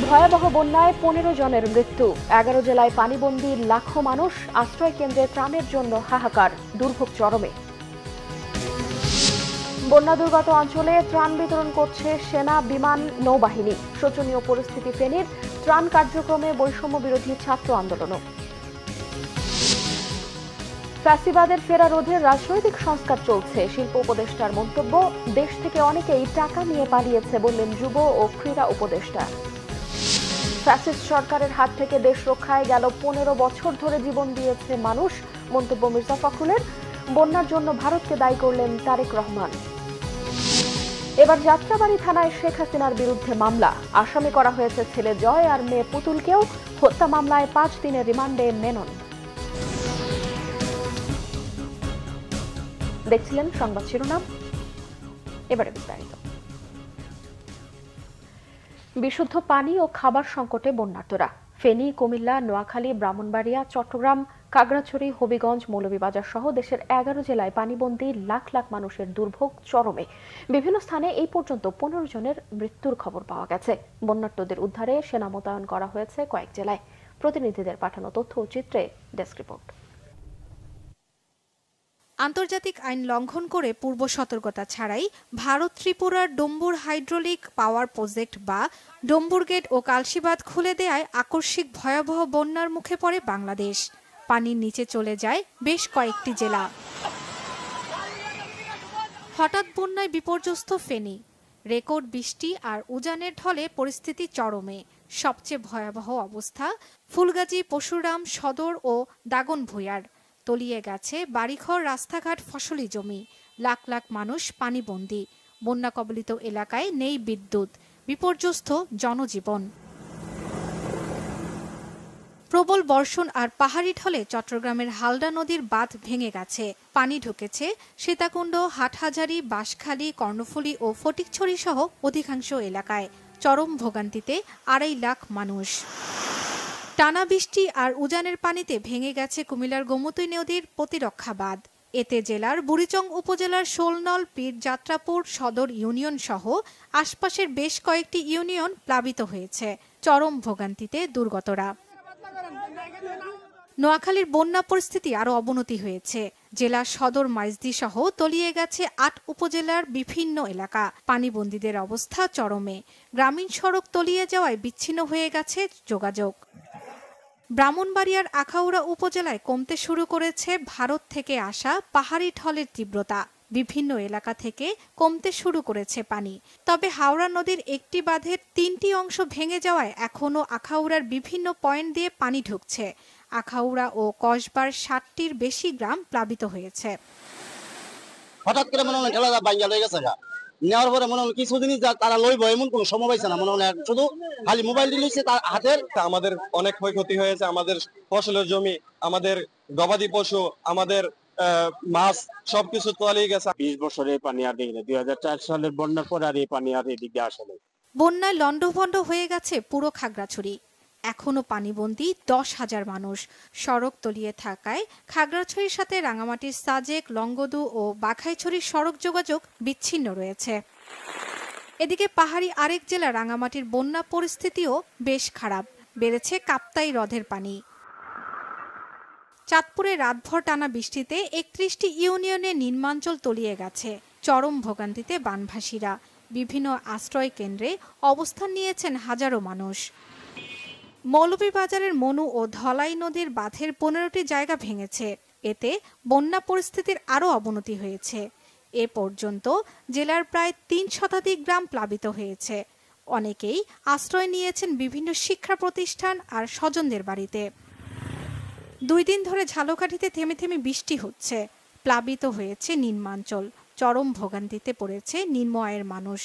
ভয়াবহ বন্যায় 15 জনের মৃত্যু, 11 জেলায় পানিবন্দী লাখো মানুষ, আশ্রয় কেন্দ্রে ত্রাণের জন্য হাহাকার, দুর্ভোগ চরমে। বন্যা দুর্গত অঞ্চলে ত্রাণ বিতরণ করছে সেনা, বিমান, নৌবাহিনী। শোচনীয় পরিস্থিতি ফেনীর, ত্রাণ কার্যক্রমে বৈষম্য বিরোধী ছাত্র আন্দোলনও। ফ্যাসিবাদের ফেরা রোধে রাজনৈতিক সংস্কার চলছে, শিল্প উপদেষ্টার মন্তব্য। দেশ থেকে অনেকেই টাকা নিয়ে পালিয়েছে বললেন যুব ও ক্রীড়া উপদেষ্টা। ফ্যাসিস্ট সরকারের হাত থেকে দেশ রক্ষায় গেল 15 বছর ধরে জীবন দিয়েছে মানুষ, মন্তব্য মির্জা ফখরুলের। বন্যার জন্য ভারতকে দায়ী করলেন তারেক রহমান। এবার যাত্রাবাড়ী থানায় শেখ হাসিনার বিরুদ্ধে মামলা, আসামি করা হয়েছে ছেলে জয় আর মেয়ে পুতুলকেও। হত্যা মামলায় 5 দিনের রিমান্ডে মেনন। দেখছিলেন সংবাদ শিরোনাম, এবারে বিস্তারিত। বিশুদ্ধ পানি ও খাবার সংকটে বন্যার্তরা। ফেনী, কুমিল্লা, নোয়াখালী, ব্রাহ্মণবাড়িয়া, চট্টগ্রাম, খাগড়াছড়ি, হবিগঞ্জ, মৌলভীবাজার সহ দেশের 11 জেলায় পানিবন্দী লাখ লাখ মানুষের দুর্ভোগ চরমে। বিভিন্ন স্থানে এই পর্যন্ত 15 জনের মৃত্যুর খবর পাওয়া গেছে। বন্যার্তদের উদ্ধারে সেনা মোতায়েন করা হয়েছে কয়েক জেলায়। প্রতিনিধিদের পাঠানো তথ্য ও চিত্রে ডেস্ক রিপোর্ট। আন্তর্জাতিক আইন লঙ্ঘন করে পূর্ব সতর্কতা ছাড়াই ভারত ত্রিপুরার ডম্বুর হাইড্রোলিক পাওয়ার প্রজেক্ট বা ডম্বুর গেট ও কালশিবাঁধ খুলে দেয়ায় আকস্মিক ভয়াবহ বন্যার মুখে পড়ে বাংলাদেশ। পানির নিচে চলে যায় বেশ কয়েকটি জেলা। হঠাৎ বন্যায় বিপর্যস্ত ফেনী। রেকর্ড বৃষ্টি আর উজানের ঢলে পরিস্থিতি চরমে। সবচেয়ে ভয়াবহ অবস্থা ফুলগাজী, পশুরাম, সদর ও দাগনভূঞার। তলিয়ে গেছে বাড়িঘর, রাস্তাঘাট, ফসলি জমি। লাখ লাখ মানুষ পানিবন্দী। বন্যা কবলিত এলাকায় নেই বিদ্যুৎ, বিপর্যস্ত জনজীবন। প্রবল বর্ষণ আর পাহাড়ি ঢলে চট্টগ্রামের হালদা নদীর বাঁধ ভেঙে গেছে। পানি ঢুকেছে সীতাকুণ্ড, হাটহাজারী, বাঁশখালী, কর্ণফুলী ও ফটিকছড়ি সহ অধিকাংশ এলাকায়। চরম ভোগান্তিতে 2.5 লাখ মানুষ। টানা বৃষ্টি আর উজানের পানিতে ভেঙে গেছে কুমিল্লার গোমতী নদীর প্রতিরক্ষা বাঁধ। এতে জেলার বুড়িচং উপজেলার শোলনল, পীর যাত্রাপুর, সদর ইউনিয়ন সহ আশপাশের বেশ কয়েকটি ইউনিয়ন প্লাবিত হয়েছে। চরম ভোগান্তিতে দুর্গতরা। নোয়াখালীর বন্যা পরিস্থিতি আরও অবনতি হয়েছে। জেলার সদর মাইজদি সহ তলিয়ে গেছে 8 উপজেলার বিভিন্ন এলাকা। পানিবন্দীদের অবস্থা চরমে। গ্রামীণ সড়ক তলিয়ে যাওয়ায় বিচ্ছিন্ন হয়ে গেছে যোগাযোগ। ব্রাহ্মণবাড়িয়ার আখাউড়া উপজেলায় কমতে শুরু করেছে ভারত থেকে আসা পাহাড়ি ঢলের তীব্রতা। বিভিন্ন এলাকা থেকে কমতে শুরু করেছে পানি। তবে হাওড়া নদীর একটি বাঁধের 3টি অংশ ভেঙে যাওয়ায় এখনও আখাউড়ার বিভিন্ন পয়েন্ট দিয়ে পানি ঢুকছে। আখাউড়া ও কসবার 60টির বেশি গ্রাম প্লাবিত হয়েছে। হঠাৎ করে মনে হয় বাইঙ্গা হয়ে গেছে, নেওয়ার পরে মনে হয় কিছুদিনই তারা লইব এমন কোনো সময় পাইছে না। মনে হয় শুধু খালি মোবাইল দিয়েছে তার হাতের। আমাদের অনেক ক্ষয়ক্ষতি হয়েছে, আমাদের ফসলের জমি, আমাদের গবাদি পশু, আমাদের মাছ সবকিছু তলিয়ে গেছে। 20 বছরে পানি আর দেখি না। 2004 সালের বন্যার পর আর এই পানি আর এদিকে আসে না। বন্যায় লন্ডভন্ড হয়ে গেছে পুরো খাগড়াছড়ি। এখনো পানিবন্দী 10,000 মানুষ। সড়ক তলিয়ে থাকায় খাগড়াছড়ির সাথে রাঙামাটির সাজেক, লংগদু ও বাঘাইছড়ির সড়ক যোগাযোগ বিচ্ছিন্ন রয়েছে। এদিকে পাহাড়ি আরেক জেলা রাঙামাটির বন্যা পরিস্থিতিও বেশ খারাপ। বেড়েছে কাপ্তাই হ্রদের পানি। চাঁদপুরে রাতভর টানা বৃষ্টিতে 31টি ইউনিয়নে নিম্নাঞ্চল তলিয়ে গেছে। চরম ভোগান্তিতে বানভাসীরা। বিভিন্ন আশ্রয় কেন্দ্রে অবস্থান নিয়েছেন হাজারো মানুষ। মৌলভীবাজারের মনু ও ধলাই নদীর বাঁধের 15টি জায়গা ভেঙেছে। এতে বন্যা পরিস্থিতির আরও অবনতি হয়েছে। এ পর্যন্ত জেলার প্রায় 3 শতাধিক গ্রাম প্লাবিত হয়েছে। অনেকেই আশ্রয় নিয়েছেন বিভিন্ন শিক্ষা প্রতিষ্ঠান আর স্বজনদের বাড়িতে। 2 দিন ধরে ঝালকাঠিতে থেমে থেমে বৃষ্টি হচ্ছে। প্লাবিত হয়েছে নিম্নাঞ্চল। চরম ভোগান্তিতে পড়েছে নিম্ন আয়ের মানুষ।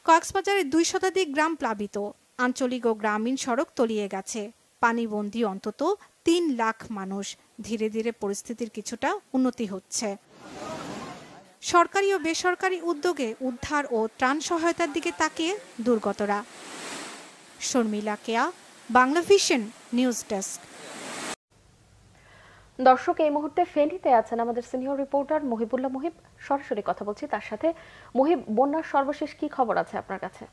কক্সবাজারের 2 শতাধিক গ্রাম প্লাবিত। আঞ্চলিক ও গ্রামীণ সড়ক তলিয়ে গেছে। পানিবন্দী অন্তত 3 লাখ মানুষ। ধীরে ধীরে পরিস্থিতির কিছুটা উন্নতি হচ্ছে। সরকারি ও বেসরকারি উদ্যোগে উদ্ধার ও ত্রাণ সহায়তার দিকে তাকিয়ে দুর্গতরা। শর্মিলা কেয়া, বাংলা ভিশন নিউজ ডেস্ক। দর্শক, এই মুহূর্তে ফেনীতে আছেন আমাদের সিনিয়র রিপোর্টার মহিবুল্লাহ মুহিব। সরাসরি কথা বলছি তার সাথে। মুহিব, বন্যার সর্বশেষ কি খবর আছে আপনার কাছে?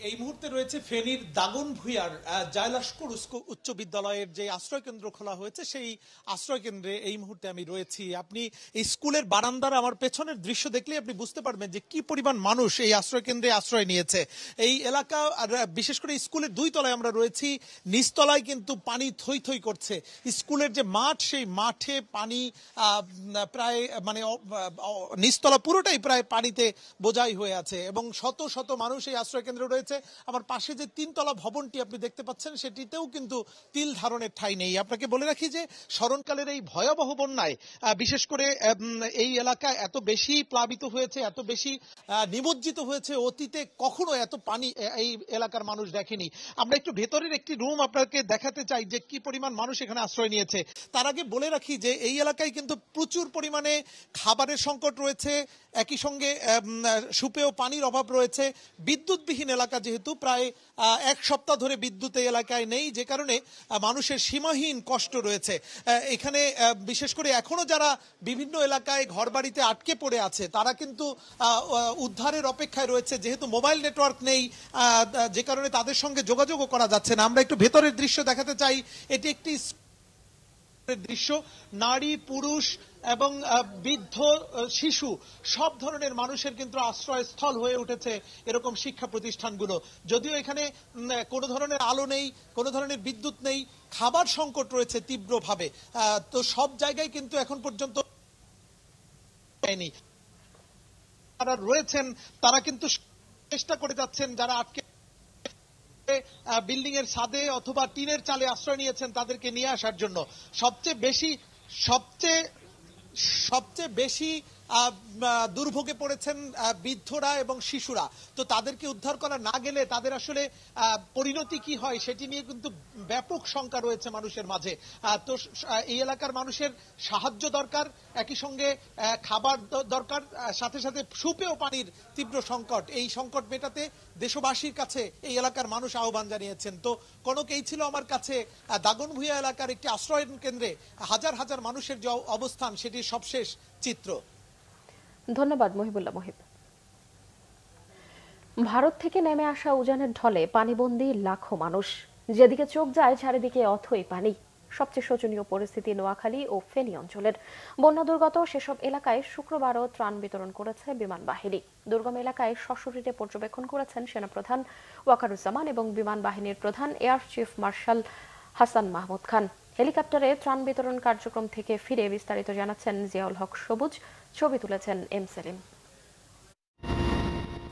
এই মুহূর্তে রয়েছে ফেনীর দাগনভূঞার জয়লস্কর উচ্চ বিদ্যালয়ের যে আশ্রয় কেন্দ্র খোলা হয়েছে সেই আশ্রয় কেন্দ্রে এই মুহূর্তে আমি রয়েছি। আপনি এই স্কুলের বারান্দার আমার পেছনের দৃশ্য দেখলে আপনি বুঝতে পারবেন যে কি পরিমাণ মানুষ এই আশ্রয় কেন্দ্রে আশ্রয় নিয়েছে। এই এলাকা বিশেষ করে স্কুলের 2 তলায় আমরা রয়েছি, নিচতলায় কিন্তু পানি থই থই করছে। স্কুলের যে মাঠ সেই মাঠে পানি প্রায় মানে নিচতলা পুরোটাই প্রায় পানিতে বোঝাই হয়ে আছে এবং শত শত মানুষ এই আশ্রয় কেন্দ্রে রয়েছে। আমার পাশে যে 3 তলা ভবনটি আপনি দেখতে পাচ্ছেন সেটিতেও কিন্তু তিল ধারণের ঠাঁই নেই। আপনাকে বলে রাখি যে স্মরণকালের এই ভয়াবহ বন্যায় বিশেষ করে এই এলাকা এত বেশি প্লাবিত হয়েছে, এত বেশি নিমজ্জিত হয়েছে, অতীতে কখনো এত পানি এই এলাকার মানুষ দেখেনি। আমরা একটু ভেতরের একটি রুম আপনাকে দেখাতে চাই যে কি পরিমাণ মানুষ এখানে আশ্রয় নিয়েছে। তার আগে বলে রাখি যে এই এলাকায় কিন্তু প্রচুর পরিমাণে খাবারের সংকট রয়েছে, একই সঙ্গে সুপেয় পানির অভাব রয়েছে। বিদ্যুৎবিহীন এলাকা যেহেতু প্রায় 1 সপ্তাহ ধরে বিদ্যুৎ এই এলাকায় নেই, যে কারণে মানুষের সীমাহীন কষ্ট রয়েছে। এখানে বিশেষ করে এখনো যারা বিভিন্ন এলাকায় ঘরবাড়িতে আটকে পড়ে আছে তারা কিন্তু উদ্ধারের অপেক্ষায় রয়েছে, যেহেতু মোবাইল নেটওয়ার্ক নেই, যে কারণে তাদের সঙ্গে যোগাযোগও করা যাচ্ছে না। আমরা একটু ভেতরের দৃশ্য দেখাতে চাই। এটি একটি দৃশ্য, নারী পুরুষ এবং বৃদ্ধ শিশু সব ধরনের মানুষের কিন্তু আশ্রয়স্থল হয়ে উঠেছে এরকম শিক্ষা প্রতিষ্ঠানগুলো। যদিও এখানে কোনো ধরনের আলো নেই, কোনো ধরনের বিদ্যুৎ নেই, খাবার সংকট রয়েছে তীব্রভাবে, তো সব জায়গায় কিন্তু এখন পর্যন্ত যারা রয়েছেন তারা কিন্তু চেষ্টা করে যাচ্ছেন, যারা আটকে বিল্ডিং এর ছাদে অথবা টিনের চালে আশ্রয় নিয়েছেন তাদেরকে নিয়ে আসার জন্য। সবচেয়ে বেশি দুর্ভোগে পড়েছেন বৃদ্ধরা এবং শিশুরা। তো তাদেরকে উদ্ধার করা না গেলে তাদের আসলে পরিণতি কি হয় সেটি নিয়ে কিন্তু ব্যাপক শঙ্কা রয়েছে মানুষের মাঝে। তো এই এলাকার মানুষের সাহায্য দরকার, একই সঙ্গে খাবার দরকার, সাথে সাথে সুপেয় পানির তীব্র সংকট। এই সংকট মেটাতে দেশবাসীর কাছে এই এলাকার মানুষ আহ্বান জানিয়েছেন। তো কনক, এই ছিল আমার কাছে দাগনভূঞা এলাকার একটি আশ্রয় কেন্দ্রে হাজার হাজার মানুষের যে অবস্থান সেটির সবশেষ চিত্র। ধন্যবাদ মহিবুল্লাহ মহিব। ভারত থেকে নেমে আসা উজানের ঢলে পানিবন্দী লাখো মানুষ, যেদিকে চোখ যায় চারিদিকে অথই পানি। সবচেয়ে শোচনীয় পরিস্থিতি নোয়াখালী ও ফেনী অঞ্চলের। বন্যা দুর্গত সেসব এলাকায় শুক্রবারও ত্রাণ বিতরণ করেছে বিমান বাহিনী। দুর্গম এলাকায় সশরীরে পর্যবেক্ষণ করেছেন সেনাপ্রধান ওয়াকারুজ্জামান এবং বিমান বাহিনীর প্রধান air chief marshal Hasan Mahmud Khan. হেলিকপ্টারে ত্রাণ বিতরণ কার্যক্রম থেকে ফিরে বিস্তারিত জানাচ্ছেন জিয়াউল হক সবুজ, ছবি তুলেছেন এম সেলিম।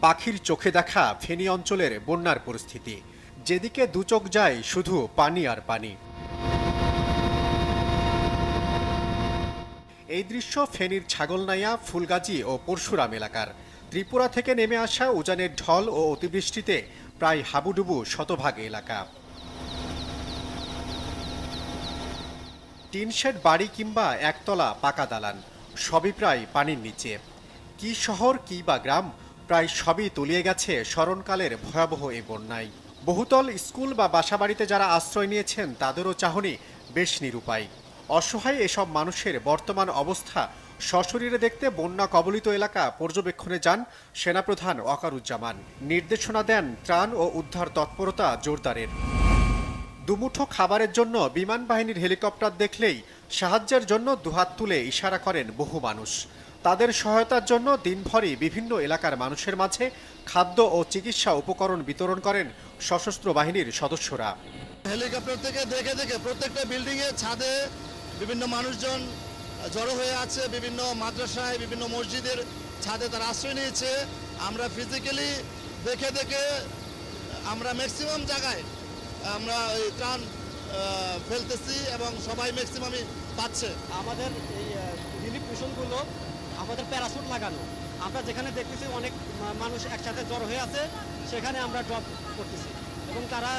পাখির চোখে দেখা ফেনী অঞ্চলের বন্যার পরিস্থিতি, যেদিকে দু চোখ যায় শুধু পানি আর পানি। এই দৃশ্য ফেনীর ছাগলনাইয়া, ফুলগাজী ও পরশুরাম এলাকার। ত্রিপুরা থেকে নেমে আসা উজানের ঢল ও অতিবৃষ্টিতে প্রায় হাবুডুবু শতভাগ এলাকা। টিনশেড বাড়ি কিংবা একতলা পাকা দালান, সবই প্রায় পানির নিচে। কি শহর কি বা গ্রাম, প্রায় সবই তলিয়ে গেছে স্মরণকালের ভয়াবহ এই বন্যায়। বহুতল স্কুল বা বাসাবাড়িতে যারা আশ্রয় নিয়েছেন তাদেরও চাহনি বেশ নিরুপায়। অসহায় এসব মানুষের বর্তমান অবস্থা সশরীরে দেখতে বন্যা কবলিত এলাকা পর্যবেক্ষণে যান সেনাপ্রধান ওয়াকারুজ্জামান। নির্দেশনা দেন ত্রাণ ও উদ্ধার তৎপরতা জোরদারের। দুমুঠো খাবারের জন্য বিমান বাহিনীর হেলিকপ্টার দেখলেই সাহায্যের জন্য দুহাত তুলে ইশারা করেন বহু মানুষ। তাদের সহায়তার জন্য দিনভরই বিভিন্ন এলাকার মানুষের মাঝে খাদ্য ও চিকিৎসা উপকরণ বিতরণ করেন সশস্ত্র বাহিনীর সদস্যরা। হেলিকপ্টার থেকে দেখে দেখে প্রত্যেকটা বিল্ডিং এর ছাদে বিভিন্ন মানুষজন জড়ো হয়ে আছে, বিভিন্ন মাদ্রাসায়, বিভিন্ন মসজিদের ছাদে তারা আশ্রয় নিয়েছে। আমরা ফিজিক্যালি দেখে দেখে আমরা ম্যাক্সিমাম জায়গায় আমরা ত্রাণ ফেলতেছি এবং সবাই ম্যাক্সিমামই পাচ্ছে। আমাদের এই রিলিফ মিশনগুলো আমাদের প্যারাসুট লাগানো, আমরা যেখানে দেখতেছি অনেক মানুষ একসাথে জড়ো হয়ে আছে সেখানে আমরা ড্রপ করতেছি এবং তারা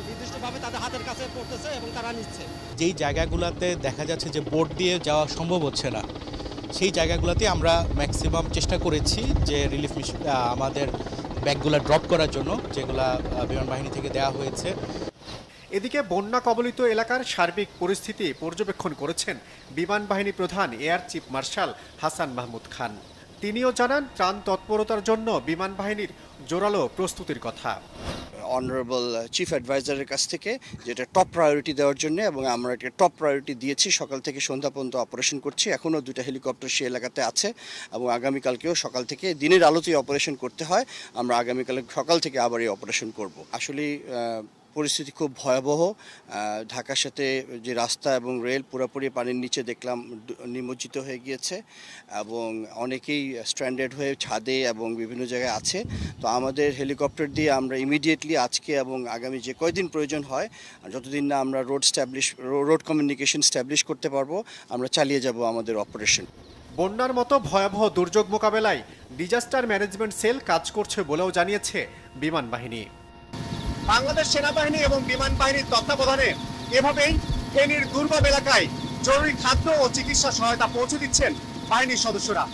নির্দিষ্টভাবে তাদের হাতের কাছে পড়তেছে এবং তারা নিচ্ছে। যেই জায়গাগুলোতে দেখা যাচ্ছে যে বোট দিয়ে যাওয়া সম্ভব হচ্ছে না সেই জায়গাগুলোতে আমরা ম্যাক্সিমাম চেষ্টা করেছি যে রিলিফ মিশন আমাদের ব্যাগগুলো ড্রপ করার জন্য, যেগুলা বিমান বাহিনী থেকে দেওয়া হয়েছে। এদিকে বন্যা কবলিত এলাকার সার্বিক পরিস্থিতি পর্যবেক্ষণ করেছেন বিমান বাহিনী প্রধান air chief marshal Hasan Mahmud Khan. তিনিও জানান ত্রাণ তৎপরতার জন্য বিমান বাহিনীর জোরালো প্রস্তুতির কথা। অনারেবল চিফ অ্যাডভাইজারের কাছ থেকে যেটা টপ প্রায়োরিটি দেওয়ার জন্য, এবং আমরা এটা টপ প্রায়োরিটি দিয়েছি। সকাল থেকে সন্ধ্যা পর্যন্ত অপারেশন করছি। এখনও 2টা হেলিকপ্টার সেই এলাকাতে আছে এবং আগামীকালকেও সকাল থেকে, দিনের আলোতেই অপারেশন করতে হয়, আমরা আগামীকাল সকাল থেকে আবার এই অপারেশন করব। আসলে পরিস্থিতি খুব ভয়াবহ। ঢাকার সাথে যে রাস্তা এবং রেল পুরোপুরি পানির নিচে দেখলাম নিমজ্জিত হয়ে গিয়েছে এবং অনেকেই স্ট্র্যান্ডেড হয়ে ছাদে এবং বিভিন্ন জায়গায় আছে। তো আমাদের হেলিকপ্টার দিয়ে আমরা ইমিডিয়েটলি আজকে এবং আগামী যে কয়দিন প্রয়োজন হয়, যতদিন না আমরা রোড কমিউনিকেশন স্ট্যাবলিশ করতে পারবো, আমরা চালিয়ে যাব আমাদের অপারেশন। বন্যার মতো ভয়াবহ দুর্যোগ মোকাবেলায় ডিজাস্টার ম্যানেজমেন্ট সেল কাজ করছে বলেও জানিয়েছে বিমান বাহিনী। বাংলাদেশ সেনাবাহিনী এবং বিমান বাহিনীর তত্ত্বাবধানে এভাবেই ফেনীর দুর্গম এলাকায় জরুরি খাদ্য ও চিকিৎসা সহায়তা পৌঁছে দিচ্ছেন বাহিনীর সদস্যরা।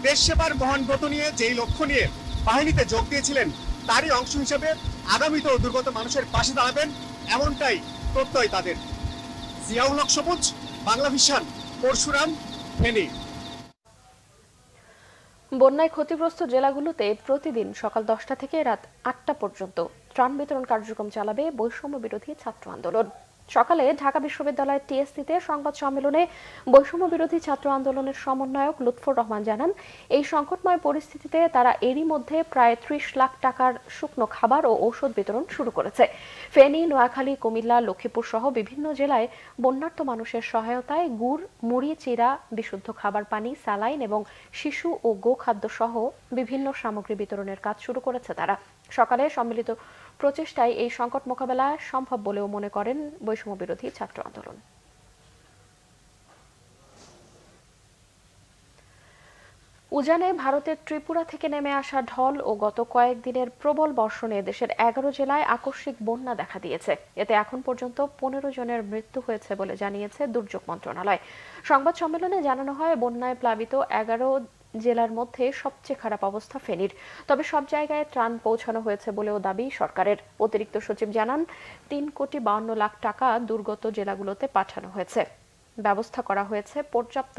দেশ সেবার মহান ব্রত নিয়ে যেই লক্ষ্য নিয়ে বাহিনীতে যোগ দিয়েছিলেন, তারই অংশ হিসেবে আগামীতেও দুর্গত মানুষের পাশে দাঁড়াবেন, এমনটাই প্রত্যয় তাদের। জিয়াউল হক সবুজ, বাংলা ভিশন, পরশুরাম, ফেনী। বন্যায় ক্ষতিগ্রস্ত জেলাগুলোতে প্রতিদিন সকাল 10টা থেকে রাত 8টা পর্যন্ত ত্রাণ বিতরণ কার্যক্রম চালাবে বৈষম্য বিরোধী ছাত্র আন্দোলন। সকালে ঢাকা বিশ্ববিদ্যালয়ের টিএসসিতে সংবাদ সম্মেলনে বৈষম্য বিরোধী ছাত্র আন্দোলনের সমন্বয়ক লুৎফর রহমান জানান, এই সংকটময় পরিস্থিতিতে তারা এরই মধ্যে প্রায় 30 লাখ টাকার শুকনো খাবার ও ঔষধ বিতরণ শুরু করেছে। ফেনী, নোয়াখালী, কুমিল্লা, লক্ষ্মীপুর সহ বিভিন্ন জেলায় বন্যার্ত মানুষের সহায়তায় গুড়, মুড়ি, চিরা, বিশুদ্ধ খাবার পানি, স্যালাইন এবং শিশু ও গোখাদ্য সহ বিভিন্ন সামগ্রী বিতরণের কাজ শুরু করেছে তারা। সকালে সম্মিলিত প্রচেষ্টায় এই সংকট মোকাবেলা সম্ভব বলেও মনে করেন বৈষম্য বিরোধী ছাত্র আন্দোলন। উজানে ভারতের ত্রিপুরা থেকে নেমে আসা ঢল ও গত কয়েকদিনের প্রবল বর্ষণে দেশের 11 জেলায় আকস্মিক বন্যা দেখা দিয়েছে। এতে এখন পর্যন্ত 15 জনের মৃত্যু হয়েছে বলে জানিয়েছে দুর্যোগ মন্ত্রণালয়। সংবাদ সম্মেলনে জানানো হয়, বন্যায় প্লাবিত 11 জেলার মধ্যে সবচেয়ে খারাপ অবস্থা ফেনীর। তবে সব জায়গায় ত্রাণ পৌঁছানো হয়েছে বলেও দাবি সরকারের। অতিরিক্ত সচিব জানান, 3,52,00,000 টাকা দুর্গত জেলাগুলোতে পাঠানো হয়েছে। ব্যবস্থা করা হয়েছে পর্যাপ্ত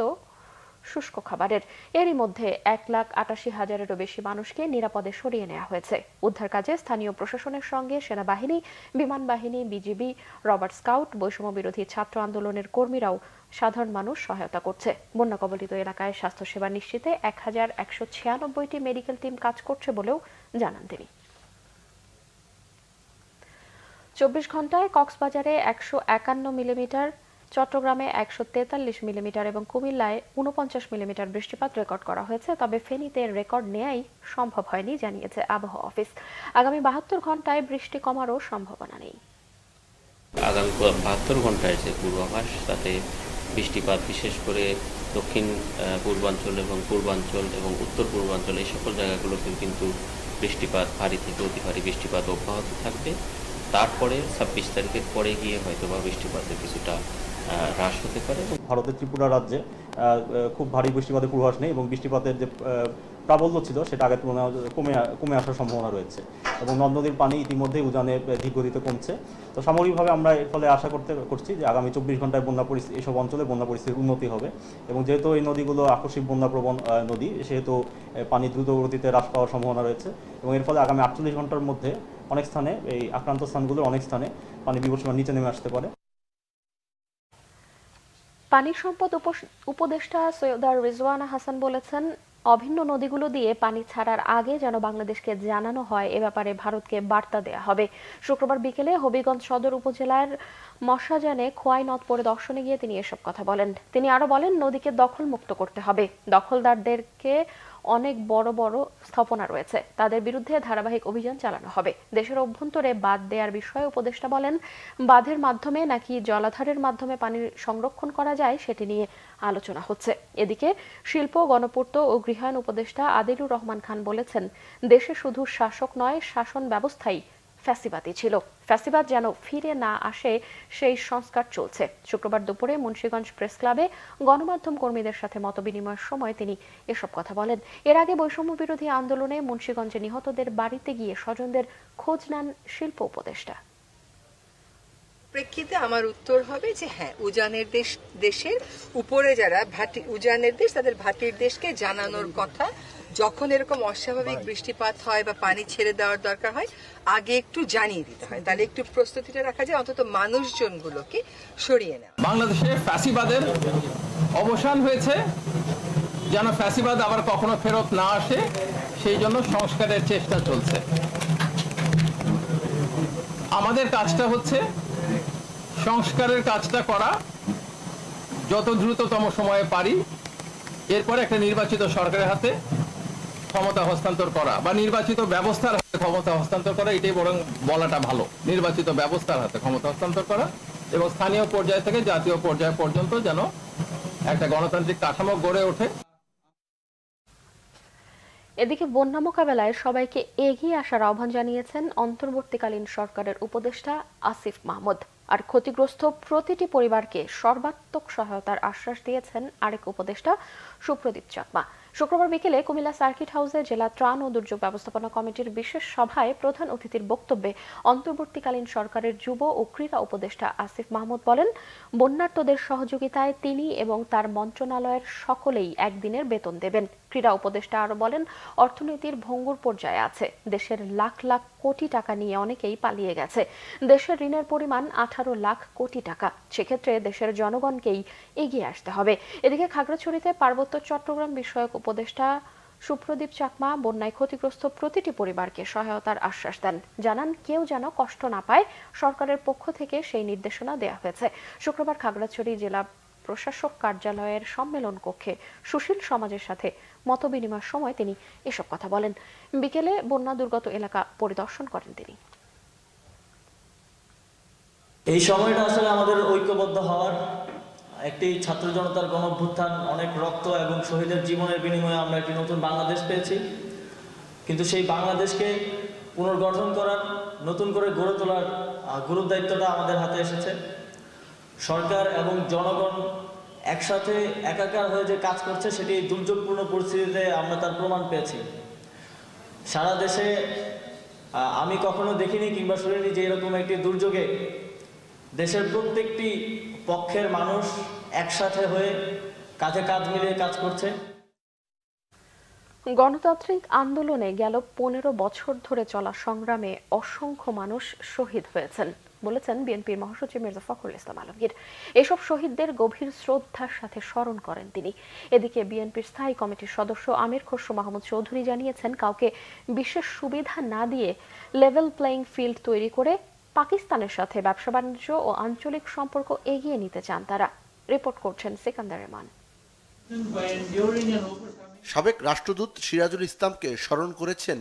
শুষ্ক খাবারের। এরই মধ্যে 1,88,000-এরও বেশি মানুষকে নিরাপদে সরিয়ে নেওয়া হয়েছে। উদ্ধার কাজে স্থানীয় প্রশাসনের সঙ্গে সেনাবাহিনী, বিমান বাহিনী, বিজিবি, রবার্ট স্কাউট, বৈষম্য বিরোধী ছাত্র আন্দোলনের কর্মীরাও সাধারণ মানুষ সহায়তা করছে। বন্যা কবলিত এলাকায় স্বাস্থ্যসেবা নিশ্চিতে 1,196টি মেডিকেল টিম কাজ করছে বলেও জানান তিনি। 24 ঘন্টায় কক্সবাজারে 151 মিলিমিটার, চট্টগ্রামে 143 মিলিমিটার এবং কুমিল্লায় 49 মিলিমিটার বৃষ্টিপাত রেকর্ড করা হয়েছে। তবে ফেনীতে রেকর্ড নেয়াই সম্ভব হয়নি, জানিয়েছে আবহাওয়া অফিস। আগামী 72 ঘন্টায় বৃষ্টি কমারও সম্ভাবনা নেই। আগামী 72 ঘন্টায় যে পূর্বাভাস, তাতে বৃষ্টিপাত বিশেষ করে দক্ষিণ পূর্বাঞ্চল এবং পূর্বাঞ্চল এবং উত্তর পূর্বাঞ্চল এই সকল জায়গাগুলোতে কিন্তু বৃষ্টিপাত, ভারী থেকে অতি ভারী বৃষ্টিপাত অব্যাহত থাকবে। তারপরে 26 তারিখের পরে গিয়ে হয়তো বা বৃষ্টিপাতের কিছুটা হ্রাস হতে পারে। ভারতের ত্রিপুরা রাজ্যে খুব ভারী বৃষ্টিপাতের পূর্বাভাস নেই এবং বৃষ্টিপাতের যে প্রাবল্য ছিল সেটা আগের তুলনায় কমে আসার সম্ভাবনা রয়েছে এবং নদ নদীর পানি ইতিমধ্যেই উজানে ধীরগতিতে কমছে। তো সামগ্রিকভাবে আমরা এর ফলে আশা করছি যে আগামী 24 ঘন্টায় বন্যা পরিস্থিতি, এইসব অঞ্চলে বন্যা পরিস্থিতির উন্নতি হবে এবং যেহেতু এই নদীগুলো আকস্মিক বন্যাপ্রবণ নদী, সেহেতু পানি দ্রুত গতিতে হ্রাস পাওয়ার সম্ভাবনা রয়েছে এবং এর ফলে আগামী 48 ঘন্টার মধ্যে অনেক স্থানে, এই আক্রান্ত স্থানগুলোর অনেক স্থানে পানি বিপদসীমার নিচে নেমে আসতে পারে। পানি সম্পদ উপদেষ্টা সৈয়দা রিজওয়ানা হাসান বলেছেন, অভিন্ন নদীগুলো দিয়ে পানি ছাড়ার আগে যেন বাংলাদেশকে জানানো হয়, এ ব্যাপারে ভারতকে বার্তা দেয়া হবে। শুক্রবার বিকেলে হবিগঞ্জ সদর উপজেলার মশাজানে খোয়াই নদ পরিদর্শনে গিয়ে তিনি এসব কথা বলেন। তিনি আরো বলেন, নদীকে দখল মুক্ত করতে হবে। দখলদারদেরকে অনেক বড় বড় স্থাপনা রয়েছে, তাদের বিরুদ্ধে ধারাবাহিক অভিযান চালানো হবে। দেশের অভ্যন্তরে বাঁধ দেওয়ার বিষয়ে উপদেষ্টা বলেন, বাঁধের মাধ্যমে নাকি জলাধারের মাধ্যমে পানি সংরক্ষণ করা যায় সেটি নিয়ে আলোচনা হচ্ছে। এদিকে শিল্প, গণপূর্ত ও গৃহায়ণ উপদেষ্টা আদিলুর রহমান খান বলেছেন, দেশে শুধু শাসক নয়, শাসন ব্যবস্থাই ফ্যাসিবাদী ছিল। ফ্যাসিবাদ যেন ফিরে না আসে সেই সংস্কার চলছে। শুক্রবার দুপুরে মুন্সিগঞ্জ প্রেস ক্লাবে গণমাধ্যম কর্মীদের সাথে মতবিনিময়ের সময় তিনি এসব কথা বলেন। এর আগে বৈষম্য বিরোধী আন্দোলনে মুন্সিগঞ্জে নিহতদের বাড়িতে গিয়ে স্বজনদের খোঁজ নেন শিল্প উপদেষ্টা। প্রেক্ষিতে আমার উত্তর হবে যে হ্যাঁ, উজানের দেশের উপরে যারা উজানের দেশ, তাদের ভাটির দেশকে জানানোর কথা, যখন এরকম অস্বাভাবিক বৃষ্টিপাত হয় বা পানি ছেড়ে দেওয়ার দরকার হয় আগে একটু জানিয়ে দিতে হয়, তাহলে একটু প্রস্তুতিটা রাখা যায়, অন্তত মানুষজনগুলোকে সরিয়ে নেওয়া। বাংলাদেশে ফ্যাসিবাদের অবসান হয়েছে, যেন ফ্যাসিবাদ আবার কখনো ফেরত না আসে সেই জন্য সংস্কারের চেষ্টা চলছে। আমাদের কাজটা হচ্ছে সংস্কারের কাজটা করা যত দ্রুততম সময়ে পারি, এরপরে একটা নির্বাচিত সরকারের হাতে ক্ষমতা হস্তান্তর করা বা নির্বাচিত ব্যবস্থার হাতে ক্ষমতা হস্তান্তর করা, এটাই বরং বলাটা ভালো। নির্বাচিত ব্যবস্থার হাতে ক্ষমতা হস্তান্তর করা এবং স্থানীয় পর্যায় থেকে জাতীয় পর্যায় পর্যন্ত যেন একটা গণতান্ত্রিক কাঠামো গড়ে ওঠে। এদিকে বন্যা মোকাবেলায় সবাইকে এগিয়ে আসার আহ্বান জানিয়েছেন অন্তর্বর্তীকালীন সরকারের উপদেষ্টা আসিফ মাহমুদ। আর ক্ষতিগ্রস্ত প্রতিটি পরিবারকে সর্বাত্মক সহায়তার আশ্বাস দিয়েছেন আরেক উপদেষ্টা সুপ্রদীপ চাকমা। শুক্রবার বিকেলে কুমিল্লা সার্কিট হাউসে জেলা ত্রাণ ও দুর্যোগ ব্যবস্থাপনা কমিটির বিশেষ সভায় প্রধান অতিথির বক্তব্যে অন্তর্বর্তীকালীন সরকারের যুব ও ক্রীড়া উপদেষ্টা আসিফ মাহমুদ বলেন, বন্যার্তদের সহযোগিতায় তিনি এবং তার মন্ত্রণালয়ের সকলেই একদিনের বেতন দেবেন। ক্রীড়া উপদেষ্টা আরো বলেন, অর্থনীতির ভঙ্গুর পর্যায়ে আছে, দেশের লাখ লাখ কোটি টাকা নিয়ে অনেকেই পালিয়ে গেছে। দেশের ঋণের পরিমাণ 18 লাখ কোটি টাকা, সেক্ষেত্রে দেশের জনগণকেই এগিয়ে আসতে হবে। এদিকে খাগড়াছড়িতে পার্বত্য চট্টগ্রাম বিষয়ক উপদেষ্টা সুপ্রদীপ চাকমা বন্যায় ক্ষতিগ্রস্ত প্রতিটি পরিবারকে সহায়তার আশ্বাস দেন। জানান, কেউ যেন কষ্ট না পায়, সরকারের পক্ষ থেকে সেই নির্দেশনা দেওয়া হয়েছে। শুক্রবার খাগড়াছড়ি জেলা প্রশাসক কার্যালয়ের সম্মেলন কক্ষে সুশীল সমাজের সাথে মতবিনিময়ের সময় তিনি এসব কথা বলেন। বিকেলে বন্যা দুর্গত এলাকা পরিদর্শন করেন তিনি। এই সময়টা আসলে আমাদের ঐক্যবদ্ধ হওয়ার, একটি ছাত্র জনতার গণঅভ্যুত্থান, অনেক রক্ত এবং শহীদের জীবনের বিনিময়ে আমরা একটি নতুন বাংলাদেশ পেয়েছি। কিন্তু সেই বাংলাদেশকে পুনর্গঠন করার, নতুন করে গড়ে তোলার গুরুত্ব দায়িত্বটা আমাদের হাতে এসেছে। সরকার এবং জনগণ একসাথে একাকার হয়ে যে কাজ করছে, সেটি দুর্যোগপূর্ণ পরিস্থিতিতে আমরা তার প্রমাণ পেয়েছি। সারা দেশে আমি কখনো দেখিনি কিংবা শুনিনি যে এরকম একটি দুর্যোগে দেশের প্রত্যেকটি পক্ষের মানুষ একসাথে হয়ে কাঁধে কাঁধ মিলিয়ে কাজ করছে। গণতান্ত্রিক আন্দোলনে গেল 15 বছর ধরে চলা সংগ্রামে অসংখ্য মানুষ শহীদ হয়েছেন বলেছেন বিএনপির মহাসচিব মির্জা ফখরুল ইসলাম আলমগীর। এসব শহীদদের গভীর শ্রদ্ধার সাথে স্মরণ করেন তিনি। এদিকে বিএনপির স্থায়ী কমিটির সদস্য আমির খসরু মাহমুদ চৌধুরী জানিয়েছেন, কাউকে বিশেষ সুবিধা না দিয়ে লেভেল প্লেইং ফিল্ড তৈরি করে পাকিস্তানের সাথে ব্যবসা বাণিজ্য ও আঞ্চলিক সম্পর্ক এগিয়ে নিতে চান তারা। রিপোর্ট করছেন সিকান্দার রহমান। সাবেক রাষ্ট্রদূত সিরাজুল ইসলামকে স্মরণ করেছেন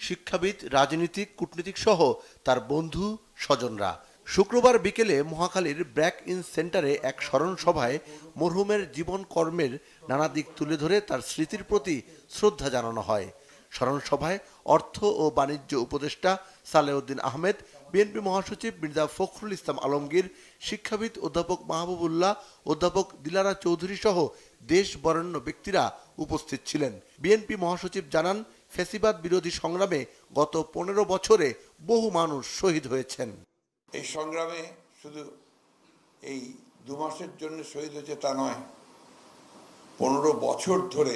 শিক্ষাবিদ, রাজনীতিক, কূটনীতিক সহ তার বন্ধু স্বজনরা। শুক্রবার বিকেলে মহাখালীর ব্র্যাক ইন সেন্টারে এক স্মরণ সভায় মরহুমের জীবন কর্মের নানা দিক তুলে ধরে তার স্মৃতির প্রতি শ্রদ্ধা জানানো হয়। স্মরণ সভায় অর্থ ও বাণিজ্য উপদেষ্টা সালেউদ্দিন আহমেদ, বিএনপি মহাসচিব মির্জা ফখরুল ইসলাম আলমগীর, শিক্ষাবিদ অধ্যাপক মাহবুবুল্লাহ, অধ্যাপক দিলারা চৌধুরী সহ দেশ বরেণ্য ব্যক্তিরা উপস্থিত ছিলেন। বিএনপি মহাসচিব জানান, ফ্যাসিবাদ বিরোধী সংগ্রামে গত 15 বছরে বহু মানুষ শহীদ হয়েছেন। এই সংগ্রামে শুধু এই 2 মাসের জন্য শহীদ হয়েছে তা নয়, 15 বছর ধরে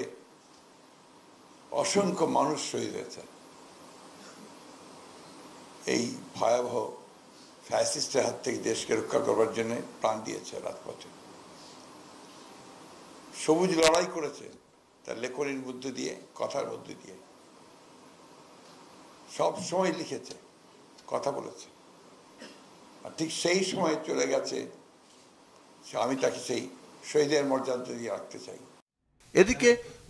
অসংখ্য মানুষ শহীদ হয়েছে। এই ভয়াবহ ফ্যাসিস্টের হাত থেকে দেশকে রক্ষা করবার জন্য প্রাণ দিয়েছে রাজপথে, সবুজ লড়াই করেছে তার লেখনীর মধ্যে দিয়ে, কথার মধ্যে দিয়ে, সব সময় লিখেছে, কথা বলেছে। আর ঠিক সেই সময় চলে গেছে, আমি তাকে সেই শহীদের মর্যাদা দিয়ে রাখতে চাই। এদিকে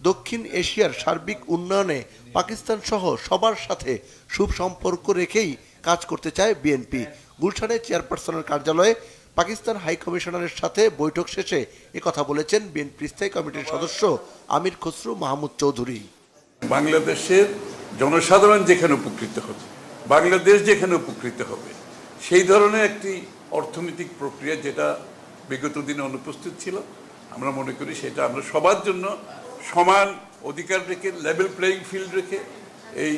দক্ষিণ এশিয়ার সার্বিক উন্নয়নে পাকিস্তান সহ সবার সাথে সুসম্পর্ক রেখেই কাজ করতে চায় বিএনপি। গুলশানে চেয়ারপারসনের কার্যালয়ে পাকিস্তান হাই কমিশনারের সাথে বৈঠক শেষে একথা বলেছেন বিএনপি স্থায়ী কমিটির সদস্য আমির খসরু মাহমুদ চৌধুরী। বাংলাদেশের জনসাধারণ যেখানে উপকৃত হবে, বাংলাদেশ যেখানে উপকৃত হবে, সেই ধরনের একটি অর্থনৈতিক প্রক্রিয়া যেটা বিগত দিনে অনুপস্থিত ছিল, আমরা মনে করি সেটা আমরা সবার জন্য সমান অধিকার রেখে, লেভেল প্লেইং ফিল্ড রেখে এই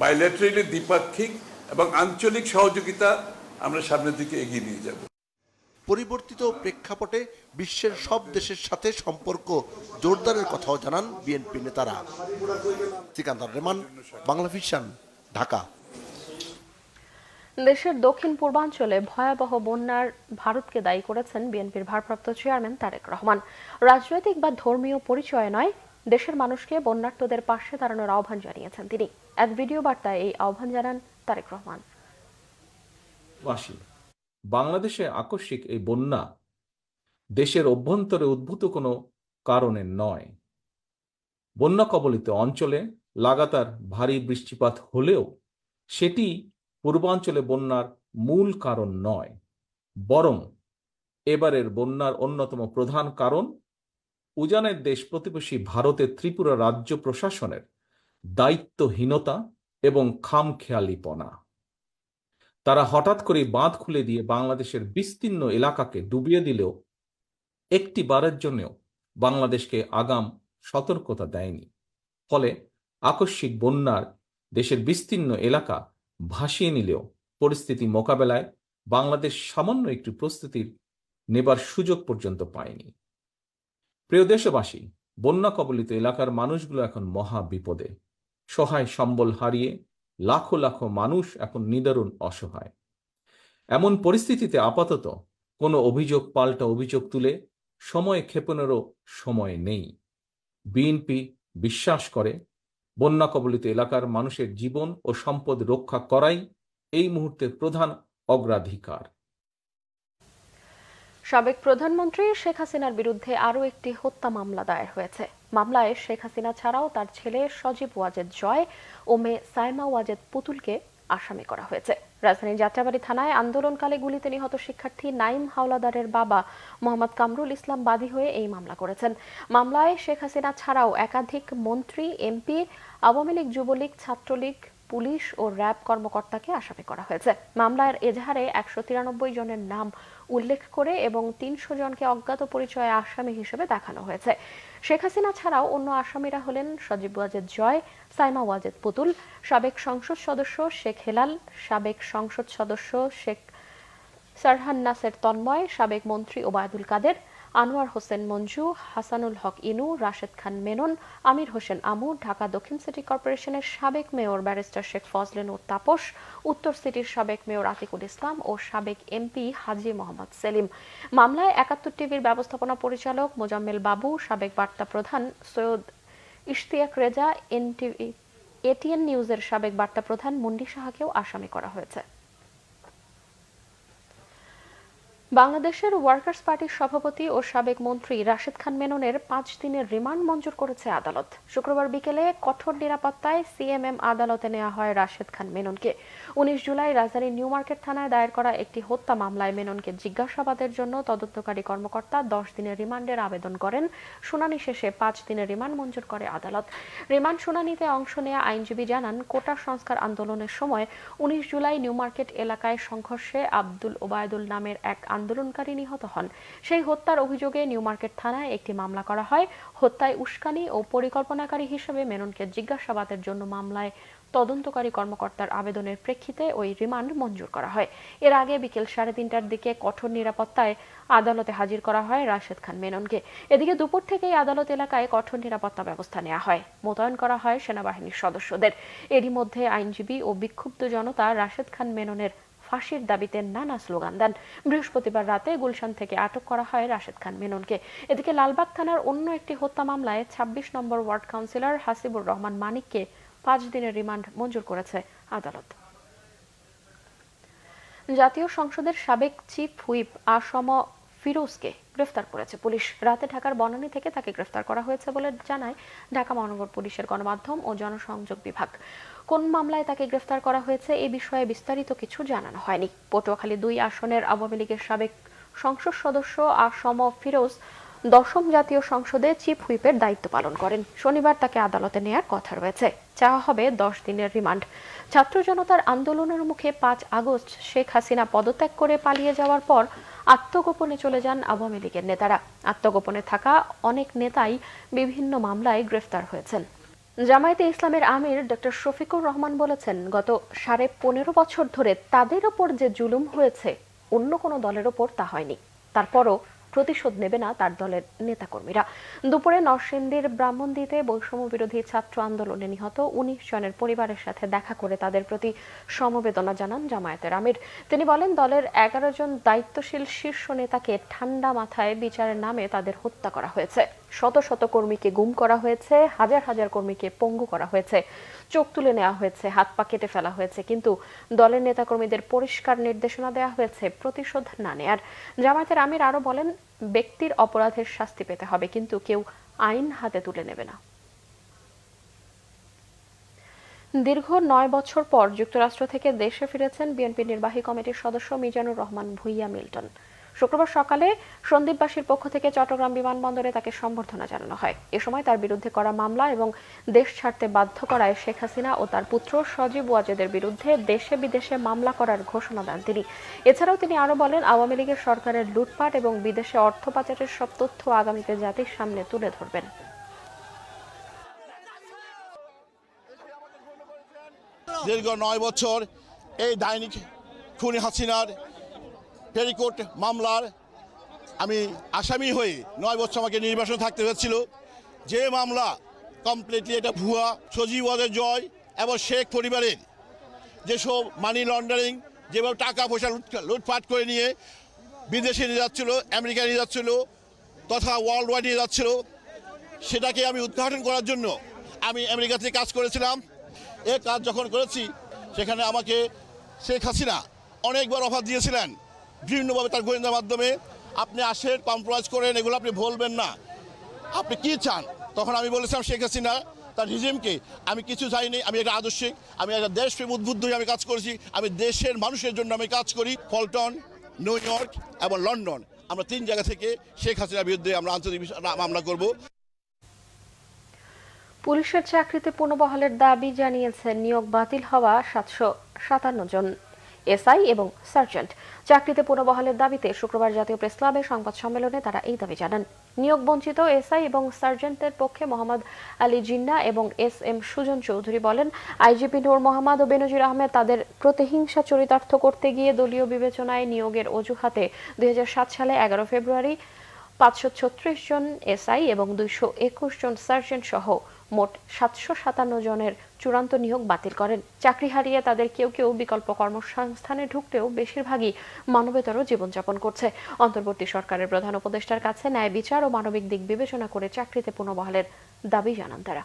বাইল্যাটারালি দ্বিপাক্ষিক এবং আঞ্চলিক সহযোগিতা আমরা সামনের দিকে এগিয়ে নিয়ে যাব। পরিবর্তিত প্রেক্ষাপটে বিশ্বের সব দেশের সাথে সম্পর্ক জোরদারের কথাও জানান বিএনপি নেতারা। সিকান্দার রেমান, বাংলা ভিশন, ঢাকা। দেশের দক্ষিণ পূর্বাঞ্চলে ভয়াবহ বন্যার ভারতকে দায়ী করেছেন বিএনপির ভারপ্রাপ্ত চেয়ারম্যান তারেক রহমান। রাজনৈতিক বা ধর্মীয় পরিচয় নয়, দেশের মানুষকে বন্যার্তদের পাশে দাঁড়ানোর আহ্বান জানিয়েছেন তিনি। এক ভিডিও বার্তায় এই আহ্বান জানান তারেক রহমান। বাংলাদেশে আকস্মিক এই বন্যা দেশের অভ্যন্তরে উদ্ভূত কোনো কারণে নয়। বন্যা কবলিত অঞ্চলে লাগাতার ভারী বৃষ্টিপাত হলেও সেটি পূর্বাঞ্চলে বন্যার মূল কারণ নয়, বরং এবারের বন্যার অন্যতম প্রধান কারণ উজানের দেশ প্রতিবেশী ভারতের ত্রিপুরা রাজ্য প্রশাসনের দায়িত্বহীনতা এবং খামখেয়ালিপনা। তারা হঠাৎ করে বাঁধ খুলে দিয়ে বাংলাদেশের বিস্তীর্ণ এলাকাকে ডুবিয়ে দিলেও একটি বারের জন্যও বাংলাদেশকে আগাম সতর্কতা দেয়নি। ফলে আকস্মিক বন্যার দেশের বিস্তীর্ণ এলাকা ভাসিয়ে নিলেও পরিস্থিতি মোকাবেলায় বাংলাদেশ সামান্য একটু প্রস্তুতির নেবার সুযোগ পর্যন্ত পায়নি। প্রিয় দেশবাসী, বন্যা কবলিত এলাকার মানুষগুলো এখন মহা বিপদে। সহায় সম্বল হারিয়ে লাখো লাখো মানুষ এখন নিদারুণ অসহায়। এমন পরিস্থিতিতে আপাতত কোনো অভিযোগ পাল্টা অভিযোগ তুলে সময় ক্ষেপণেরও সময় নেই। বিএনপি বিশ্বাস করে বন্যা কবলিত এলাকার মানুষের জীবন ও সম্পদ রক্ষা করাই এই মুহূর্তের প্রধান অগ্রাধিকার। সাবেক প্রধানমন্ত্রী শেখ হাসিনার বিরুদ্ধে আরও একটি হত্যা মামলা দায়ের হয়েছে। মামলায় শেখ হাসিনা ছাড়াও তার ছেলে সজীব ওয়াজেদ জয় ও মেয়ে সাইমা ওয়াজেদ পুতুলকে আসামি করা হয়েছে। রাজধানীর যাত্রাবাড়ি থানায় আন্দোলনকালে গুলিতে নিহত শিক্ষার্থী নাইম হাওলাদারের বাবা মোহাম্মদ কামরুল ইসলাম বাদী হয়ে এই মামলা করেছেন। মামলায় শেখ হাসিনা ছাড়াও একাধিক মন্ত্রী, এমপি, আওয়ামী লীগ, যুবলীগ, ছাত্রলীগ, পুলিশ ও র্যাব কর্মকর্তাকে আসামি করা হয়েছে। মামলার এজাহারে 193 জনের নাম উল্লেখ করে এবং 300 জনকে অজ্ঞাত পরিচয়ে আসামি হিসেবে দেখানো হয়েছে। শেখ হাসিনা ছাড়াও অন্য আসামিরা হলেন সজীব ওয়াজেদ জয়, সাইমা ওয়াজেদ পুতুল, সাবেক সংসদ সদস্য শেখ হেলাল, সাবেক সংসদ সদস্য শেখ সারহান নাসের তন্ময়, সাবেক মন্ত্রী ওবায়দুল কাদের, আনোয়ার হোসেন মঞ্জু, হাসানুল হক ইনু, রাশেদ খান মেনন, আমির হোসেন আমু, ঢাকা দক্ষিণ সিটি কর্পোরেশনের সাবেক মেয়র ব্যারিস্টার শেখ ফজলে নূর তাপস, উত্তর সিটির সাবেক মেয়র আতিকুল ইসলাম ও সাবেক এমপি হাজী মোহাম্মদ সেলিম। মামলায় 71 টিভির ব্যবস্থাপনা পরিচালক মোজাম্মেল বাবু, সাবেক বার্তা প্রধান সৈয়দ ইশতিয়াক রেজা, এটিএন নিউজের সাবেক বার্তা প্রধান মুন্ডি সাহাকেও আসামি করা হয়েছে। বাংলাদেশের ওয়ার্কার্স পার্টির সভাপতি ও সাবেক মন্ত্রী রাশেদ খান মেননের 5 দিনের রিমান্ড মঞ্জুর করেছে আদালত। শুক্রবার বিকেলে কঠোর নিরাপত্তায় সিএমএম আদালতে নেওয়া হয় রাশেদ খান মেননকে। 19 জুলাই রাজধানীর নিউ মার্কেট থানায় দায়ের করা একটি হত্যা মামলায় মেননকে জিজ্ঞাসাবাদের জন্য তদন্তকারী কর্মকর্তা 10 দিনের রিমান্ডের আবেদন করেন। শুনানি শেষে 5 দিনের রিমান্ড মঞ্জুর করে আদালত। রিমান্ড শুনানিতে অংশ নেওয়া আইনজীবী জানান, কোটা সংস্কার আন্দোলনের সময় 19 জুলাই নিউ মার্কেট এলাকায় সংঘর্ষে আব্দুল ওবায়দুল নামের এক আন্দোলনকারী নিহত হন। সেই হত্যার অভিযোগে নিউ মার্কেট থানায় একটি মামলা করা হয়। হত্যায় উস্কানি ও পরিকল্পনাকারী হিসেবে মেননকে জিজ্ঞাসাবাদের জন্য মামলায় তদন্তকারী কর্মকর্তার আবেদনের প্রেক্ষিতে ওই রিমান্ড মঞ্জুর করা হয়। এর আগে বিকেল 3:30টার দিকে কঠোর নিরাপত্তায় আদালতে হাজির করা হয় রাশেদ খান মেননকে। এদিকে দুপুর থেকেই আদালত এলাকায় কঠোর নিরাপত্তা ব্যবস্থা নেওয়া হয়, মোতায়েন করা হয় সেনাবাহিনীর সদস্যদের। এরই মধ্যে আইনজীবী ও বিক্ষুব্ধ জনতা রাশেদ খান মেননের ফাঁসির দাবিতে নানা স্লোগান দেন। বৃহস্পতিবার রাতে গুলশান থেকে আটক করা হয় রাশেদ খান মেননকে। এদিকে লালবাগ থানার অন্য একটি হত্যা মামলায় 26 নম্বর ওয়ার্ড কাউন্সিলর হাসিবুর রহমান মানিককে 5 দিনের রিমান্ড মঞ্জুর করেছে আদালত। জাতীয় সংসদের সাবেক চিফ হুইপ আসম ফিরোজকে গ্রেফতার করেছে পুলিশ। রাতে ঢাকার বনানী থেকে তাকে গ্রেফতার করা হয়েছে বলে জানায় ঢাকা মহানগর পুলিশের গণমাধ্যম ও জনসংযোগ বিভাগ। কোন মামলায় তাকে গ্রেফতার করা হয়েছে এ বিষয়ে বিস্তারিত কিছু জানানো হয়নি। পটুয়াখালী 2 আসনের আওয়ামী লীগের সাবেক সংসদ সদস্য আসম ফিরোজ 10ম জাতীয় সংসদে চিফ হুইপের দায়িত্ব পালন করেন। শনিবার তাকে আদালতে নেয়ার কথা রয়েছে। চাওয়া হবে 10 দিনের রিমান্ড। ছাত্র জনতার আন্দোলনের মুখে 5 আগস্ট শেখ হাসিনা পদত্যাগ করে পালিয়ে যাওয়ার পর আত্মগোপনে চলে যান আওয়ামী লীগের নেতারা। আত্মগোপনে থাকা অনেক নেতাই বিভিন্ন মামলায় গ্রেফতার হয়েছেন। জামায়াতে ইসলামের আমির ডক্টর শফিকুর রহমান বলেছেন, গত 15.5 বছর ধরে তাদের ওপর যে জুলুম হয়েছে অন্য কোনো দলের ওপর তা হয়নি। তারপরও প্রতিশোধ নেবে না তার দলের নেতাকর্মীরা। দুপুরে নরসিংদীর ব্রাহ্মণদিতে বৈষম্য বিরোধী ছাত্র আন্দোলনে নিহত 19 জনের পরিবারের সাথে দেখা করে তাদের প্রতি সমবেদনা জানান জামায়াতের আমির। তিনি বলেন, দলের 11 জন দায়িত্বশীল শীর্ষ নেতাকে ঠান্ডা মাথায় বিচারের নামে তাদের হত্যা করা হয়েছে। শত শত কর্মীকে গুম করা হয়েছে, হাজার হাজার কর্মীকে পঙ্গু করা হয়েছে, চোখ তুলে নেওয়া হয়েছে, হাত পা কেটে ফেলা হয়েছে। কিন্তু দলের নেতাকর্মীদের পরিষ্কার নির্দেশনা দেওয়া হয়েছে প্রতিশোধ না নেয়ার। জামায়াতের আমির আরো বলেন, ব্যক্তির অপরাধের শাস্তি পেতে হবে, কিন্তু কেউ আইন হাতে তুলে নেবে না। দীর্ঘ 9 বছর পর যুক্তরাষ্ট্র থেকে দেশে ফিরেছেন বিএনপি নির্বাহী কমিটির সদস্য মিজানুর রহমান ভূঁইয়া মিল্টন। শুক্রবার সকালে সন্দ্বীপবাসীর পক্ষ থেকে চট্টগ্রাম বিমানবন্দরে তাকে সম্বর্ধনা জানানো হয়। এ সময় তার বিরুদ্ধে করা মামলা এবং দেশ ছাড়তে বাধ্য করায় শেখ হাসিনা ও তার পুত্র সজীব ওয়াজেদের বিরুদ্ধে দেশে বিদেশে মামলা করার ঘোষণা দেন তিনি। এছাড়াও তিনি আরো বলেন, আওয়ামী লীগের সরকারের লুটপাট এবং বিদেশে অর্থ পাচারের সব তথ্য আগামীতে জাতির সামনে তুলে ধরবেন। দীর্ঘ 9 বছর এই দৈনিক খুনি হাসিনার পেরিকোট মামলার আমি আসামি হয়ে 9 বছর আমাকে নির্বাসন থাকতে হয়েছিল। যে মামলা কমপ্লিটলি এটা ভুয়া, সজীব ওয়াজের জয় এবং শেখ পরিবারের যেসব মানি লন্ডারিং, যেভাবে টাকা পয়সা লুটপাট করে নিয়ে বিদেশে নিয়ে যাচ্ছিল, আমেরিকায় নিয়ে যাচ্ছিল তথা ওয়ার্ল্ড ওয়াইড নিয়ে যাচ্ছিল, সেটাকে আমি উদ্ঘাটন করার জন্য আমি আমেরিকা থেকে কাজ করেছিলাম। এ কাজ যখন করেছি সেখানে আমাকে শেখ হাসিনা অনেকবার অফার দিয়েছিলেন বিভিন্নভাবে তার গোয়েন্দার মাধ্যমে, আপনি আসেন, কম্প্রোমাইজ করেন, এগুলো আপনি বলবেন না, আপনি কি চান। তখন আমি বলেছিলাম শেখ হাসিনা তার রিজিমকে আমি কিছু চাইনি, আমি একটা আদর্শিক, আমি একটা দেশপ্রেম উদ্বুদ্ধ হয়ে আমি কাজ করেছি, আমি দেশের মানুষের জন্য আমি কাজ করি। ফলটন, নিউ ইয়র্ক এবং লন্ডন, আমরা 3 জায়গা থেকে শেখ হাসিনার বিরুদ্ধে আমরা আন্তর্জাতিক মামলা করব। পুলিশের চাকরিতে পুনর্বহালের দাবি জানিয়েছেন নিয়োগ বাতিল হওয়া 757 জন এসআই এবং সার্জেন্ট। চাকরিতে পুনর্বহালের দাবিতে শুক্রবার জাতীয় প্রেস ক্লাবে সংবাদ সম্মেলনে তারা এই দাবি জানান। নিয়োগ বঞ্চিত এসআই এবং সার্জেন্টের পক্ষে মোহাম্মদ আলী জিন্না এবং এসএম সুজন চৌধুরী বলেন, আইজিপি নূর মোহাম্মদ ও বেনজির আহমেদ তাদের প্রতিহিংসা চরিতার্থ করতে গিয়ে দলীয় বিবেচনায় নিয়োগের অজুহাতে 2007 সালে 11 ফেব্রুয়ারি 536 জন এসআই এবং 221 জন সার্জেন্ট সহ মোট 757 জনের চূড়ান্ত নিয়োগ বাতিল করেন। চাকরি হারিয়ে তাদের কেউ কেউ বিকল্প কর্মসংস্থানে ঢুকলেও বেশিরভাগই মানবেতর জীবনযাপন করছে। অন্তর্বর্তী সরকারের প্রধান উপদেষ্টার কাছে ন্যায় বিচার ও মানবিক দিক বিবেচনা করে চাকরিতে পুনর্বহালের দাবি জানান তারা।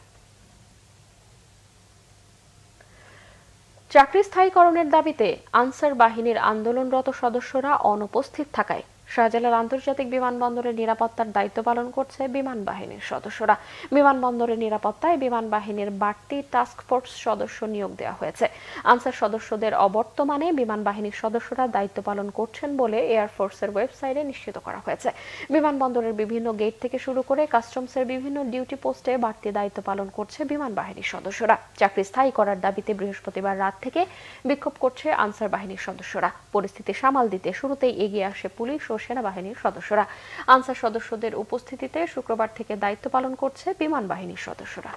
চাকরি স্থায়ীকরণের দাবিতে আনসার বাহিনীর আন্দোলনরত সদস্যরা অনুপস্থিত থাকায় শাহজালাল আন্তর্জাতিক বিমানবন্দরের নিরাপত্তার দায়িত্ব পালন করছে বিমান বাহিনীর সদস্যরা। বিমানবন্দরের নিরাপত্তায় বিমান বাহিনীর বাড়তি টাস্ক ফোর্স সদস্য নিয়োগ দেওয়া হয়েছে। আনসার সদস্যদের অবর্তমানে বিমান বাহিনীর সদস্যরা দায়িত্ব পালন করছেন বলে এয়ারফোর্সের ওয়েবসাইটে নিশ্চিত করা হয়েছে। বিমানবন্দরের বিভিন্ন গেট থেকে শুরু করে কাস্টমসের বিভিন্ন ডিউটি পোস্টে বাড়তি দায়িত্ব পালন করছে বিমান বাহিনীর সদস্যরা। চাকরি স্থায়ী করার দাবিতে বৃহস্পতিবার রাত থেকে বিক্ষোভ করছে আনসার বাহিনীর সদস্যরা। পরিস্থিতি সামাল দিতে শুরুতেই এগিয়ে আসে পুলিশ ও সেনাবাহিনীর সদস্যরা। আনসার সদস্যদের উপস্থিতিতে শুক্রবার থেকে দায়িত্ব পালন করছে বিমান বাহিনীর সদস্যরা।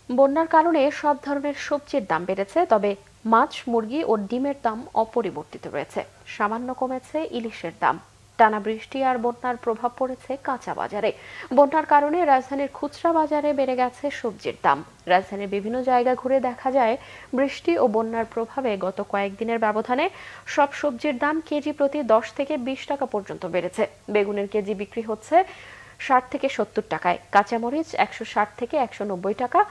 বন্যার কারণে সব ধরনের সবজির দাম বেড়েছে, তবে মাছ, মুরগি ও ডিমের দাম অপরিবর্তিত রয়েছে। সামান্য কমেছে ইলিশের দাম। টানা বৃষ্টি আর বন্যার প্রভাব পড়েছে কাঁচা বাজারে। বন্যার কারণে রাজধানীর খুচরা বাজারে বেড়ে গেছে সবজির দাম। রাজধানীর বিভিন্ন জায়গা ঘুরে দেখা যায়, বৃষ্টি ও বন্যার প্রভাবে গত কয়েকদিনের ব্যবধানে সব সবজির দাম কেজি প্রতি 10 থেকে 20 টাকা পর্যন্ত বেড়েছে। বেগুনের কেজি বিক্রি হচ্ছে 60 থেকে 70 টাকায়, কাঁচামরিচ 160 থেকে 190 টাকা,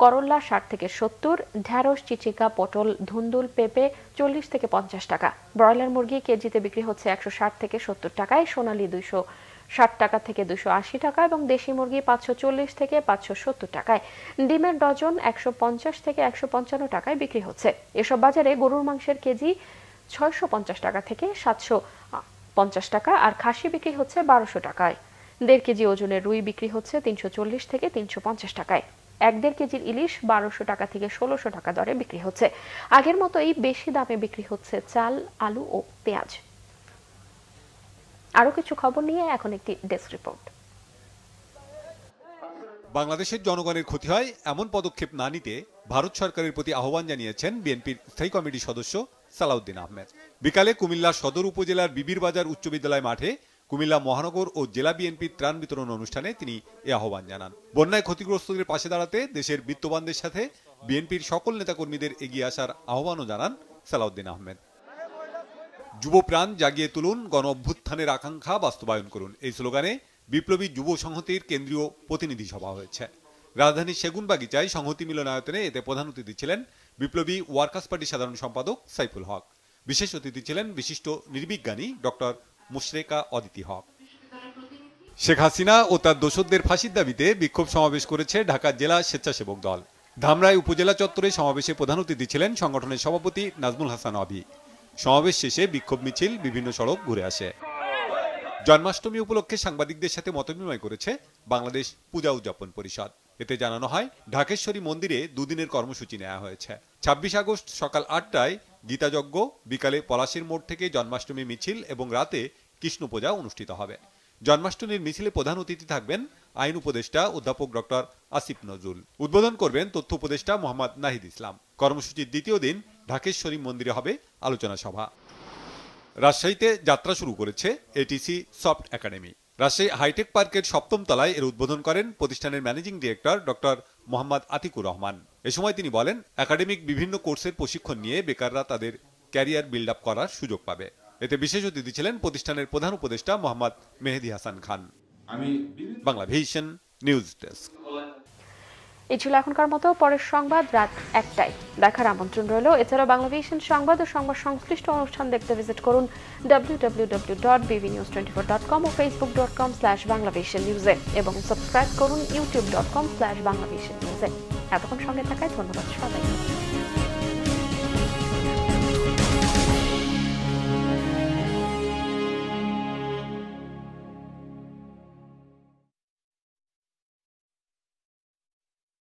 করল্লা 60 থেকে 70, ঢ্যাঁড়স, চিচিকা, পটল, ধুন্দুল, পেঁপে 40 থেকে 50 টাকা। ব্রয়লার মুরগি কেজিতে বিক্রি হচ্ছে 160 থেকে 70 টাকায়, সোনালী 260 টাকা থেকে 280 টাকা এবং দেশি মুরগি 540 থেকে 570 টাকায়। ডিমের ডজন 150 থেকে 155 টাকায় বিক্রি হচ্ছে। এসব বাজারে গরুর মাংসের কেজি 650 টাকা থেকে 750 টাকা আর খাসি বিক্রি হচ্ছে 1200 টাকায়। 1.5 কেজি ওজনের রুই বিক্রি হচ্ছে 340 থেকে 350 টাকায়। 1.5 কেজির ইলিশ 1200 টাকা থেকে 1600 টাকা দরে বিক্রি হচ্ছে। আগের মতোই বেশি দামে বিক্রি হচ্ছে চাল, আলু ও পেঁয়াজ। আরো কিছু খবর নিয়ে এখন একটি ডেস্ক রিপোর্ট। বাংলাদেশের জনগণের ক্ষতি হয় এমন পদক্ষেপ না নিতে ভারত সরকারের প্রতি আহ্বান জানিয়েছেন বিএনপির স্থায়ী কমিটির সদস্য সালাউদ্দিন আহমেদ। বিকালে কুমিল্লা সদর উপজেলার বিবিরবাজার উচ্চ বিদ্যালয় মাঠে কুমিল্লা মহানগর ও জেলা বিএনপির ত্রাণ বিতরণ অনুষ্ঠানে তিনি এ আহ্বান জানান। বন্যায় ক্ষতিগ্রস্তদের পাশে দাঁড়াতে দেশের বিত্তবানদের সাথে বিএনপির সকল নেতাকর্মীদের এগিয়ে আসার আহ্বানও জানান সালাউদ্দিন আহমেদ। যুবপ্রাণ জাগিয়ে তুলুন, গণ অভ্যুত্থানের আকাঙ্ক্ষা বাস্তবায়ন করুন, এই স্লোগানে বিপ্লবী যুব সংহতির কেন্দ্রীয় প্রতিনিধি সভা হয়েছে। রাজধানীর সেগুনবাগিচায় সংহতি মিলনায়তনে এতে প্রধান অতিথি ছিলেন বিপ্লবী ওয়ার্কার্স পার্টির সাধারণ সম্পাদক সাইফুল হক। বিশেষ অতিথি ছিলেন বিশিষ্ট নৃবিজ্ঞানী ডক্টর মুশরেকা অদিতি হক। শেখ হাসিনা ও তার দোসরদের ফাঁসির দাবিতে বিক্ষোভ সমাবেশ করেছে ঢাকা জেলা স্বেচ্ছাসেবক দল। ধামরাই উপজেলা চত্বরে সমাবেশে প্রধান অতিথি ছিলেন সংগঠনের সভাপতি নাজমুল হাসান অভি। সমাবেশ শেষে বিক্ষোভ মিছিল বিভিন্ন সড়ক ঘুরে আসে। জন্মাষ্টমী উপলক্ষে সাংবাদিকদের সাথে মতবিনিময় করেছে বাংলাদেশ পূজা উদযাপন পরিষদ। এতে জানানো হয়, ঢাকেশ্বরী মন্দিরে দুদিনের কর্মসূচি নেওয়া হয়েছে। 26 আগস্ট সকাল 8টায় গীতাযজ্ঞ, বিকালে পলাশীর মোড় থেকে জন্মাষ্টমী মিছিল এবং রাতে কৃষ্ণ পূজা অনুষ্ঠিত হবে। জন্মাষ্টমীর মিছিলে প্রধান অতিথি থাকবেন আইন উপদেষ্টা অধ্যাপক ডক্টর আসিফ নজরুল। উদ্বোধন করবেন তথ্য উপদেষ্টা মোহাম্মদ নাহিদ ইসলাম। কর্মসূচির দ্বিতীয় দিন ঢাকেশ্বরী মন্দিরে হবে আলোচনা সভা। রাজশাহীতে যাত্রা শুরু করেছে ATC soft academy. Rajshahi hi tech পার্কের 7ম তলায় এর উদ্বোধন করেন প্রতিষ্ঠানের managing director doctor Mohammad Atikur Rahman. এ সময় তিনি বলেন, একাডেমিক বিভিন্ন কোর্সের প্রশিক্ষণ নিয়ে বেকাররা তাদের ক্যারিয়ার বিল্ড আপ করার সুযোগ পাবে। এতে বিশেষ অতিথি ছিলেন প্রতিষ্ঠানের প্রধান উপদেষ্টা Mohammad Mehedi Hasan Khan. Bangla vision news desk. এই ছিল এখনকার মতো। পরের সংবাদ রাত 1টায় দেখার আমন্ত্রণ রইল। এছাড়া বাংলা ভিশন সংবাদ ও সংবাদ সংশ্লিষ্ট অনুষ্ঠান দেখতে ভিজিট করুন www.bbnews24.com ও facebook.com/banglavisionnews এবং সাবস্ক্রাইব করুন youtube.com/banglavisionnews। এতক্ষণ সঙ্গে থাকায় ধন্যবাদ সবাইকে।